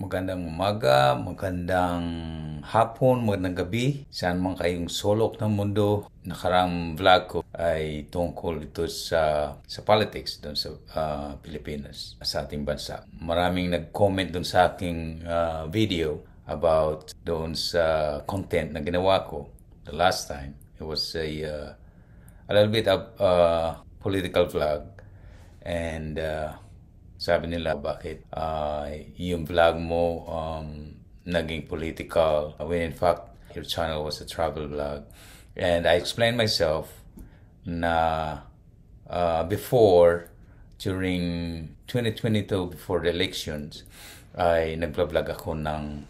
Magandang umaga, magandang hapon, magandang gabi. Saan man kayong sulok ng mundo. Nakarang vlog ko ay tungkol ito sa politics doon sa Pilipinas, sa ating bansa. Maraming nag-comment doon sa aking video about doon sa content na ginawa ko the last time. It was a little bit of political vlog and sabi nila bakit yung vlog mo naging political when in fact your channel was a travel vlog. And I explained myself na before, during 2022, before the elections, ay nagpa-vlog ako ng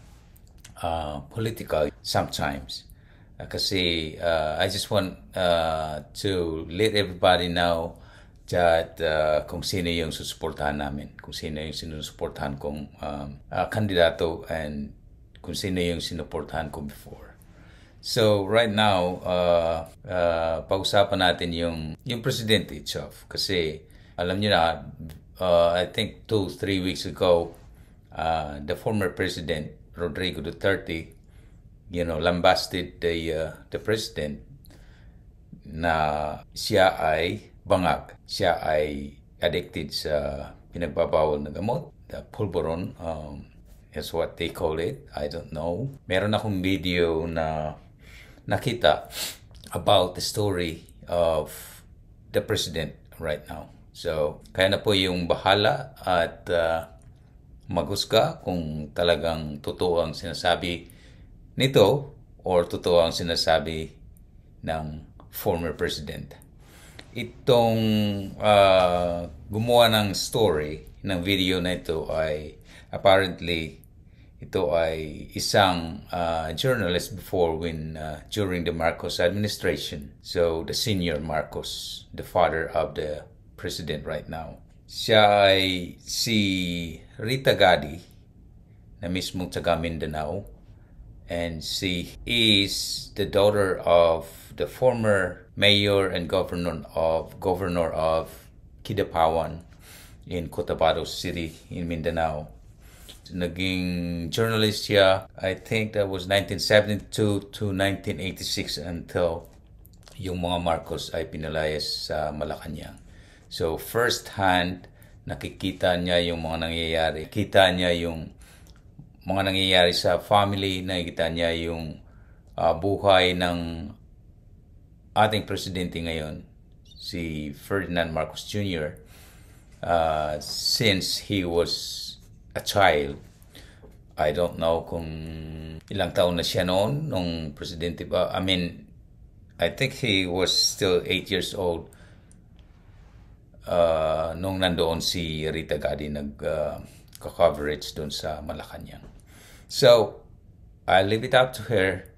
political sometimes. Kasi I just want to let everybody know that kung sino yung susuportahan namin, kung sino yung sinusuportahan kong kandidato, and kung sino yung sinuportahan ko before. So right now, pag-usapan natin yung presidente itself. Kasi alam niyo na, I think 2-3 weeks ago, the former president, Rodrigo Duterte, lambasted the president na siya ay bangag. Siya ay addicted sa pinagbabawal na gamot, the pulveron, is what they call it. I don't know. Meron akong video na nakita about the story of the president right now. So, kaya na po yung bahala at maghusga kung talagang totoo ang sinasabi nito or totoo ang sinasabi ng former president. Itong gumawa ng story ng video na ito ay apparently ito ay isang journalist before when during the Marcos administration. So the senior Marcos, the father of the president right now. Siya ay si Rita Gadi na mismong taga Mindanao, and she is the daughter of the former mayor and governor of Kidapawan in Cotabato City in Mindanao. Naging journalist siya, I think that was 1972 to 1986 until yung mga Marcos ay pinalayas sa Malacanang. So first hand, nakikita niya yung mga nangyayari. Kita niya yung mga nangyayari sa family, nakikita niya yung buhay ng ating presidente ngayon, si Ferdinand Marcos Jr. Since he was a child. I don't know kung ilang taon na siya noon nung presidente ba. I mean, I think he was still 8 years old nung nandoon si Rita Gadi nag-coverage doon sa Malacanang. So, I'll leave it up to her.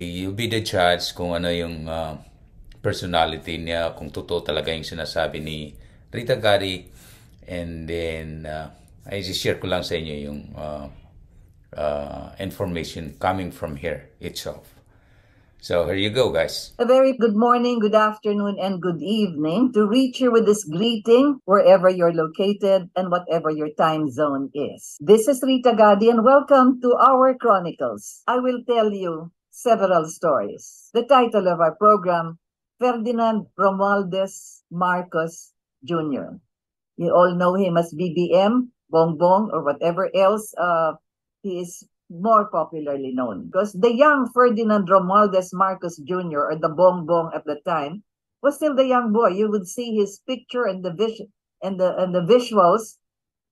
You'll be the judge kung ano yung personality niya, kung totoo talaga yung sinasabi ni Rita Gadi. And then, I just share ko lang sa inyo yung information coming from here itself. So here you go, guys. A very good morning, good afternoon, and good evening to reach you with this greeting wherever you're located and whatever your time zone is. This is Rita Gadi, and welcome to our Chronicles. I will tell you several stories. The title of our program, Ferdinand Romualdez Marcos Jr. You all know him as BBM, Bongbong, or whatever else he is more popularly known, because the young Ferdinand Romualdez Marcos Jr., or the Bongbong at the time, was still the young boy. You would see his picture and the visuals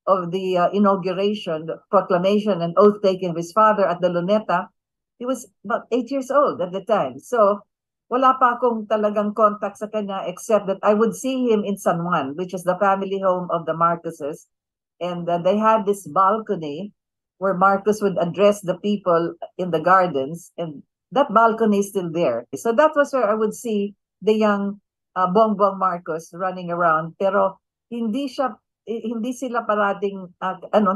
of the inauguration, the proclamation, and oath taking of his father at the Luneta. He was about 8 years old at the time. So wala pa akong talagang contact sa kanya, except that I would see him in San Juan, which is the family home of the Marcoses, and they had this balcony where Marcos would address the people in the gardens, and that balcony is still there. So that was where I would see the young Bongbong Marcos running around. Pero hindi sila parating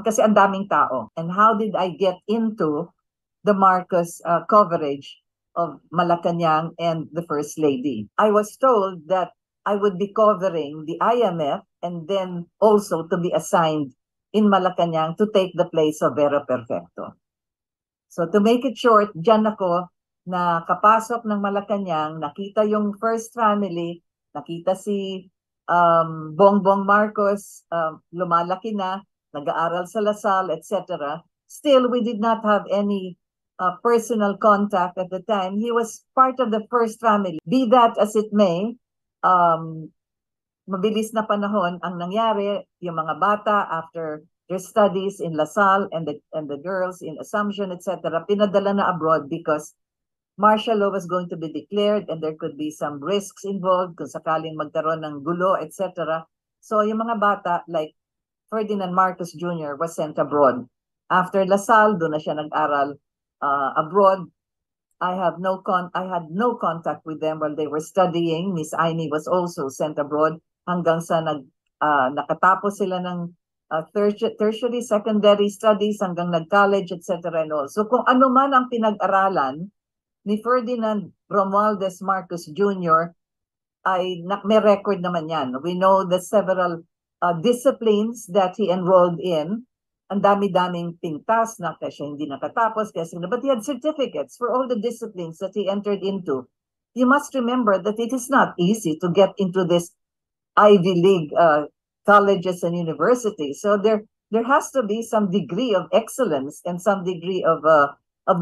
kasi ang daming tao. And how did I get into the Marcos coverage of Malacanang and the First Lady? I was told that I would be covering the IMF and then also to be assigned in Malacanang to take the place of Vera Perfecto. So to make it short, dyan ako na kapasok ng Malacanang, nakita yung first family, nakita si Bongbong Marcos, lumalaki na, nag-aaral sa Lasal, etc. Still, we did not have any personal contact at the time. He was part of the first family. Be that as it may, mabilis na panahon ang nangyari, yung mga bata after their studies in Lasal and the girls in Assumption, etc., pinadala na abroad because martial law was going to be declared and there could be some risks involved kung sakaling magkaroon ng gulo, etc. So yung mga bata like Ferdinand Marcos Jr. was sent abroad. After Lasal, doon na siya nag-aral abroad. I had no contact with them while they were studying. Miss Aini was also sent abroad hanggang sa nakatapos sila ng tertiary, secondary studies hanggang nag-college, etc. and all. So kung ano man ang pinag-aralan ni Ferdinand Romualdez Marcos Jr. ay may record naman yan. We know the several disciplines that he enrolled in. Ang dami-daming pintas na kasi hindi nakatapos, but he had certificates for all the disciplines that he entered into. You must remember that it is not easy to get into this Ivy League colleges and universities. So there has to be some degree of excellence and some degree of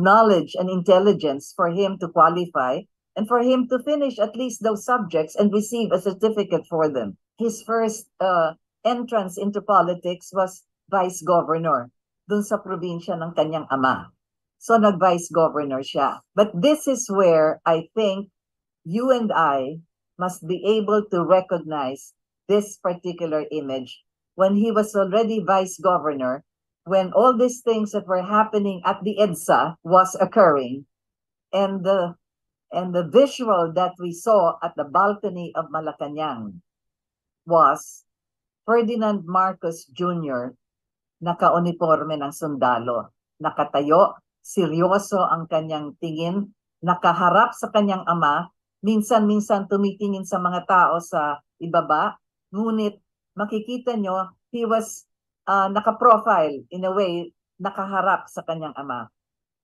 knowledge and intelligence for him to qualify and for him to finish at least those subjects and receive a certificate for them. His first entrance into politics was vice governor dun sa probinsya ng kanyang ama. So nag-vice governor siya. But this is where I think you and I must be able to recognize this particular image when he was already vice governor, when all these things that were happening at the EDSA was occurring, and the visual that we saw at the balcony of Malacanang was Ferdinand Marcos Jr. naka-uniforme ng sundalo, nakatayo, seryoso ang kanyang tingin, nakaharap sa kanyang ama, minsan-minsan tumitingin sa mga tao sa ibaba, ngunit makikita nyo, he was naka-profile in a way, nakaharap sa kanyang ama.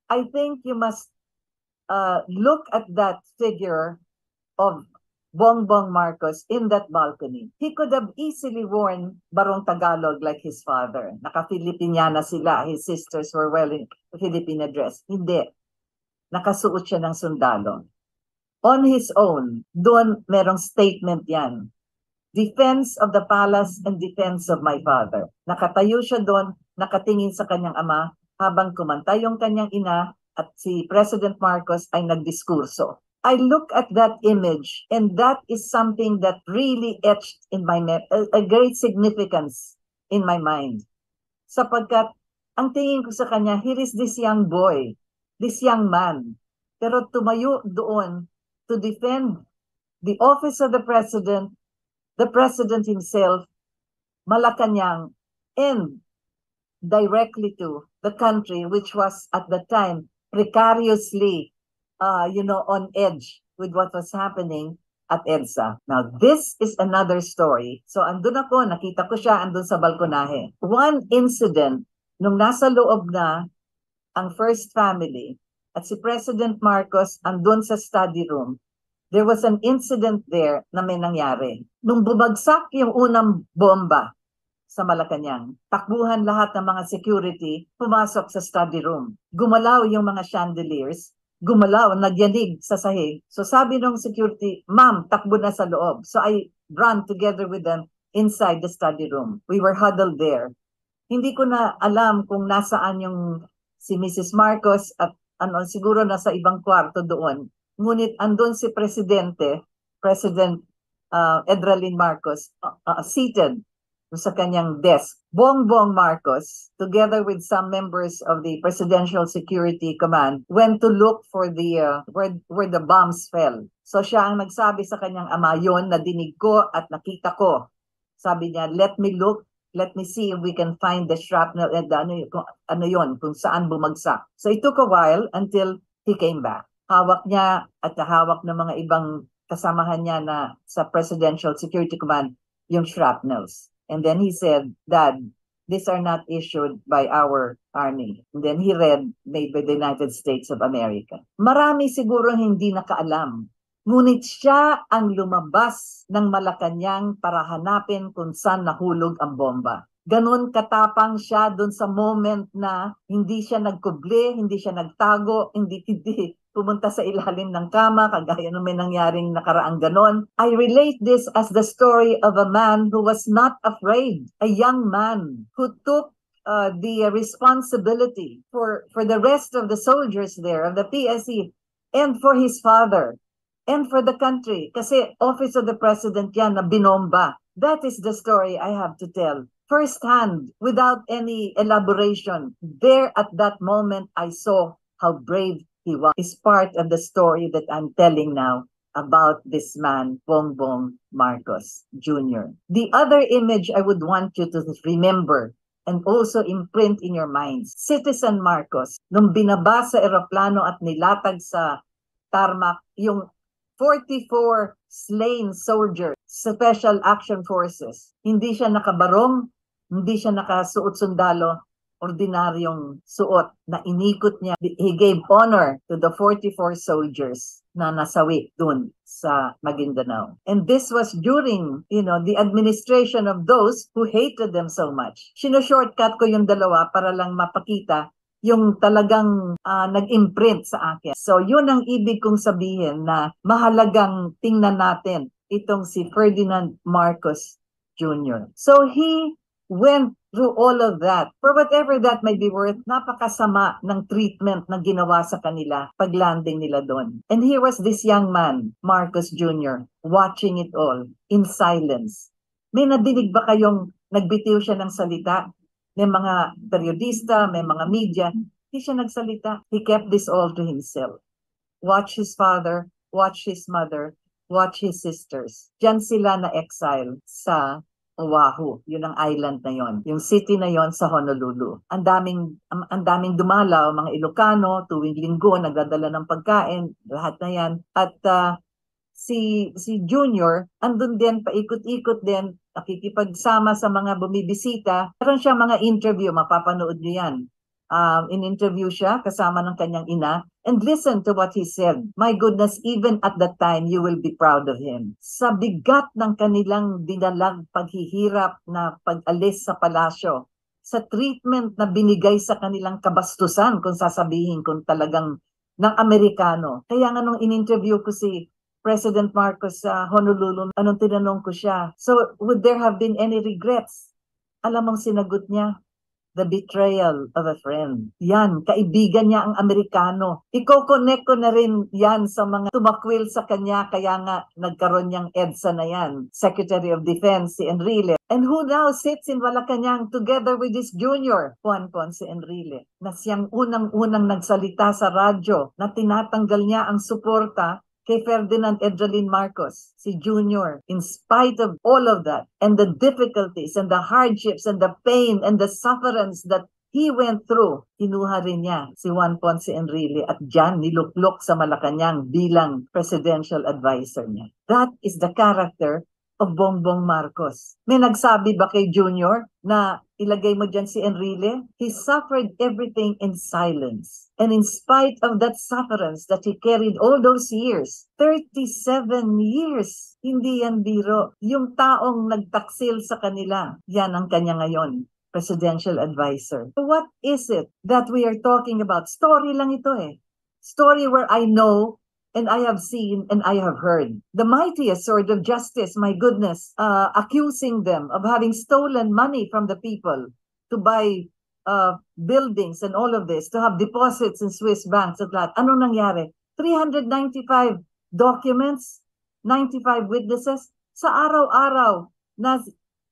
I think you must look at that figure of Bongbong Marcos in that balcony. He could have easily worn Barong Tagalog like his father. Naka-Filipiniana sila. His sisters were wearing Filipina dress. Hindi. Nakasuot siya ng sundalo. On his own, doon merong statement yan. Defense of the palace and defense of my father. Nakatayo siya doon, nakatingin sa kanyang ama, habang kumanta yung kanyang ina at si President Marcos ay nagdiskurso. I look at that image and that is something that really etched in my a great significance in my mind. Sapagkat ang tingin ko sa kanya, here is this young boy, this young man. Pero tumayo doon to defend the office of the president himself, Malacanang, and directly to the country which was at the time precariously on edge with what was happening at EDSA. Now, this is another story. So, andun ako, nakita ko siya, andun sa balkonahe. One incident, nung nasa loob na ang first family, at si President Marcos andun sa study room, there was an incident there na may nangyari. Nung bumagsak yung unang bomba sa Malacanang, takbuhan lahat ng mga security, pumasok sa study room. Gumalaw yung mga chandeliers, gumalaw, nagyanig sa sahig. So sabi ng security, ma'am, takbo na sa loob. So I ran together with them inside the study room. We were huddled there. Hindi ko na alam kung nasaan yung si Mrs. Marcos at siguro nasa ibang kwarto doon. Ngunit andun si President Edralin Marcos seated sa kanyang desk. Bongbong Marcos, together with some members of the Presidential Security Command, went to look for the where the bombs fell. So siya ang nagsabi sa kanyang ama, yon nadinig ko at nakita ko. Sabi niya, let me look, let me see if we can find the shrapnel and kung saan bumagsak. So it took a while until he came back. Hawak niya at hawak ng mga ibang kasamahan niya na sa Presidential Security Command yung shrapnels. And then he said, Dad, these are not issued by our army. And then he read, made by the United States of America. Marami siguro hindi nakaalam. Ngunit siya ang lumabas ng Malacanang para hanapin kung saan nahulog ang bomba. Ganon katapang siya doon sa moment na hindi siya nagkubli, hindi siya nagtago, hindi pumunta sa ilalim ng kama, kagaya ng may nangyaring nakaraang ganon. I relate this as the story of a man who was not afraid, a young man who took the responsibility for the rest of the soldiers there, of the PSE, and for his father, and for the country. Kasi Office of the President yan na binomba. That is the story I have to tell. Firsthand, without any elaboration. There at that moment, I saw how brave he was. Is part of the story that I'm telling now about this man, Bongbong Marcos Jr. The other image I would want you to remember and also imprint in your minds, Citizen Marcos, nung binaba sa eroplano at nilatag sa tarmac yung 44 slain soldiers, Special Action Forces. Hindi siya nakabarong, hindi siya nakasuot sundalo, ordinaryong suot na inikot niya. He gave honor to the 44 soldiers na nasawi dun sa Maguindanao. And this was during, the administration of those who hated them so much. Shortcut ko yung dalawa para lang mapakita yung talagang nag-imprint sa akin. So yun ang ibig kong sabihin na mahalagang tingnan natin itong si Ferdinand Marcos Jr. So he went through all of that. For whatever that may be worth, napakasama ng treatment na ginawa sa kanila pag landing nila doon. And here was this young man, Marcos Jr., watching it all in silence. May nadinig ba kayong nagbitiw siya ng salita? May mga periodista, may mga media, hindi siya nagsalita. He kept this all to himself. Watch his father, watch his mother, watch his sisters. Diyan sila na exile sa Oahu, yun ang island na yon, yung city na yon sa Honolulu. Ang daming dumalaw, mga Ilocano, tuwing linggo, nagdadala ng pagkain, lahat na yan. At si Junior, andun din, paikot-ikot din, nakikipagsama sa mga bumibisita. Meron siya mga interview, mapapanood niyo yan. In-interview siya kasama ng kanyang ina, and listen to what he said. My goodness, even at that time, you will be proud of him. Sa bigat ng kanilang dinalang paghihirap na pag-alis sa palasyo, sa treatment na binigay sa kanilang kabastusan, kung sasabihin kung talagang ng Amerikano. Kaya nga nung in-interview ko si President Marcos sa Honolulu, anong tinanong ko siya? So, would there have been any regrets? Alam mong sinagot niya, the betrayal of a friend. Yan, kaibigan niya ang Amerikano. Iko-connect ko na rin yan sa mga tumakwil sa kanya, kaya nga nagkaroon niyang EDSA na yan, Secretary of Defense, si Enrile. And who now sits in Malacanang together with his junior, Juan Ponce Enrile, na siyang unang-unang nagsalita sa radyo na tinatanggal niya ang suporta kay Ferdinand Edralin Marcos, si Junior, in spite of all of that, and the difficulties, and the hardships, and the pain, and the sufferance that he went through, kinuha rin niya si Juan Ponce Enrile at dyan niluklok sa Malacanang bilang presidential advisor niya. That is the character of Bongbong Marcos. May nagsabi ba kay Junior na ilagay mo dyan si Enrile? He suffered everything in silence. And in spite of that sufferance that he carried all those years, 37 years, hindi yan biro. Yung taong nagtaksil sa kanila, yan ang kanya ngayon, presidential advisor. So what is it that we are talking about? Story lang ito eh. Story where I know and I have seen and I have heard. The mightiest sword of justice, my goodness, accusing them of having stolen money from the people to buy buildings and all of this, to have deposits in Swiss banks at lahat. Ano nangyari? 395 documents, 95 witnesses, sa araw-araw na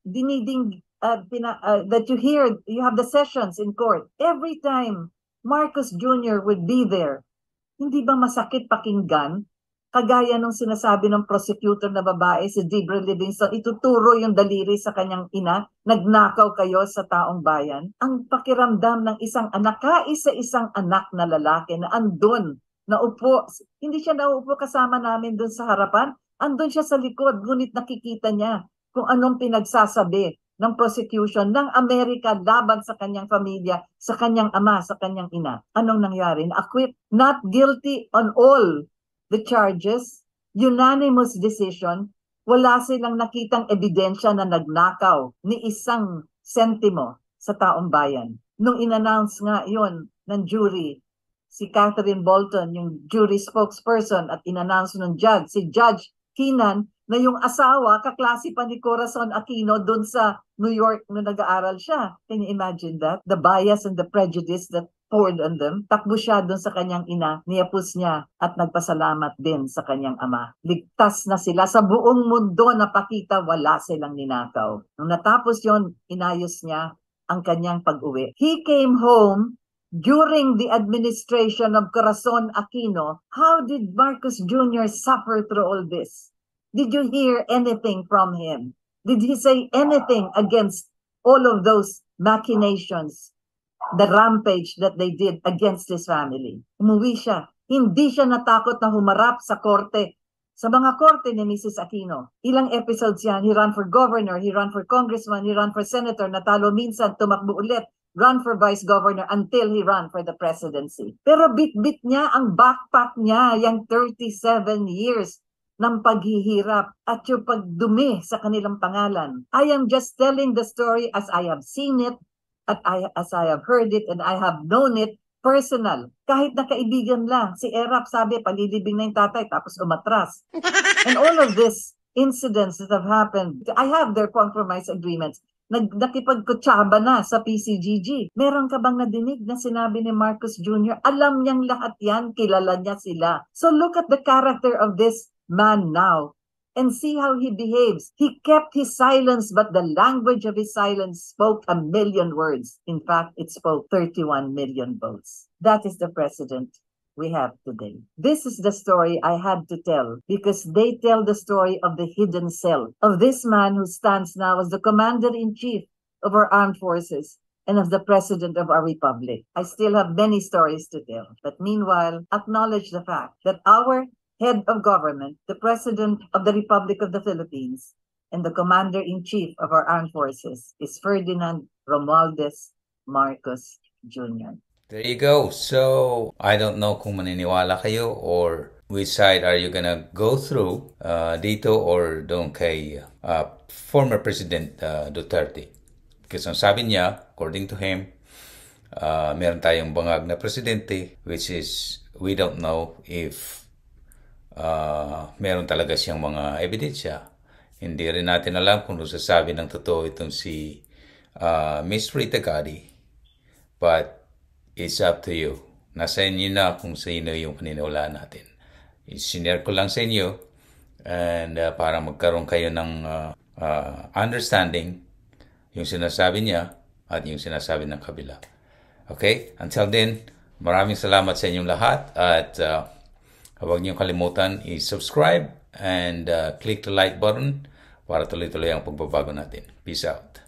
diniding, that you hear, you have the sessions in court. Every time Marcos Jr. would be there, hindi ba masakit pakinggan? Kagaya nung sinasabi ng prosecutor na babae, si Debra Livingston, ituturo yung daliri sa kanyang ina, nagnakaw kayo sa taong bayan. Ang pakiramdam ng isang anak, kaisa-isang anak na lalaki na andun, naupo, hindi siya naupo kasama namin dun sa harapan, andun siya sa likod, ngunit nakikita niya kung anong pinagsasabi ng prosecution ng Amerika laban sa kanyang pamilya, sa kanyang ama, sa kanyang ina. Anong nangyari? Na-acquit, not guilty on all the charges, unanimous decision, wala silang nakitang ebidensya na nagnakaw ni isang sentimo sa taong bayan. Nung in-announce nga yon ng jury, si Catherine Bolton, yung jury spokesperson, at in-announce ng judge, si Judge Keenan, na yung asawa, kaklase pa ni Corazon Aquino doon sa New York nung nag-aaral siya. Can you imagine that? The bias and the prejudice that poured on them. Takbo siya doon sa kanyang ina, niyapos niya at nagpasalamat din sa kanyang ama. Ligtas na sila sa buong mundo, napakita wala silang ninakaw. Nung natapos yon, inayos niya ang kanyang pag-uwi. He came home during the administration of Corazon Aquino. How did Marcos Jr. suffer through all this? Did you hear anything from him? Did he say anything against all of those machinations, the rampage that they did against his family? Umuwi siya. Hindi siya natakot na humarap sa korte, sa mga korte ni Mrs. Aquino. Ilang episodes yan. He ran for governor, he ran for congressman, he ran for senator, natalo minsan, tumakbo ulit, run for vice governor until he ran for the presidency. Pero bit-bit niya ang backpack niya, yung 37 years ng paghihirap at yung pagdumi sa kanilang pangalan. I am just telling the story as I have seen it, at as I have heard it, and I have known it personal. Kahit na kaibigan lang, si Erap sabi, palilibing na yung tatay, tapos umatras. And all of these incidents that have happened, I have their compromise agreements. Nakipagkutsaba na sa PCGG. Meron ka bang nadinig na sinabi ni Marcos Jr.? Alam niyang lahat yan, kilala niya sila. So look at the character of this man now and see how he behaves. He kept his silence, but the language of his silence spoke 1 million words. In fact, it spoke 31 million votes. That is the president we have today. This is the story I had to tell because they tell the story of the hidden self of this man who stands now as the commander-in-chief of our armed forces and of the president of our republic. I still have many stories to tell, but meanwhile, acknowledge the fact that our head of government, the President of the Republic of the Philippines, and the Commander-in-Chief of our armed forces is Ferdinand Romualdez Marcos Jr. There you go. So, I don't know kung maniniwala kayo or which side are you gonna go through dito or doon kay former President Duterte. Because ang sabi niya, according to him, meron tayong bangag na presidente, which is, we don't know if meron talaga siyang mga ebidensya. Hindi rin natin alam kung sasabi ng totoo itong si Miss Rita Gadi. But it's up to you. Nasa inyo na kung sino yung paniniwalaan natin. Isinare ko lang sa inyo and para magkaroon kayo ng understanding yung sinasabi niya at yung sinasabi ng kabila. Okay? Until then, maraming salamat sa inyong lahat at huwag niyong kalimutan i-subscribe and click the like button para tuloy-tuloy ang pagbabago natin. Peace out.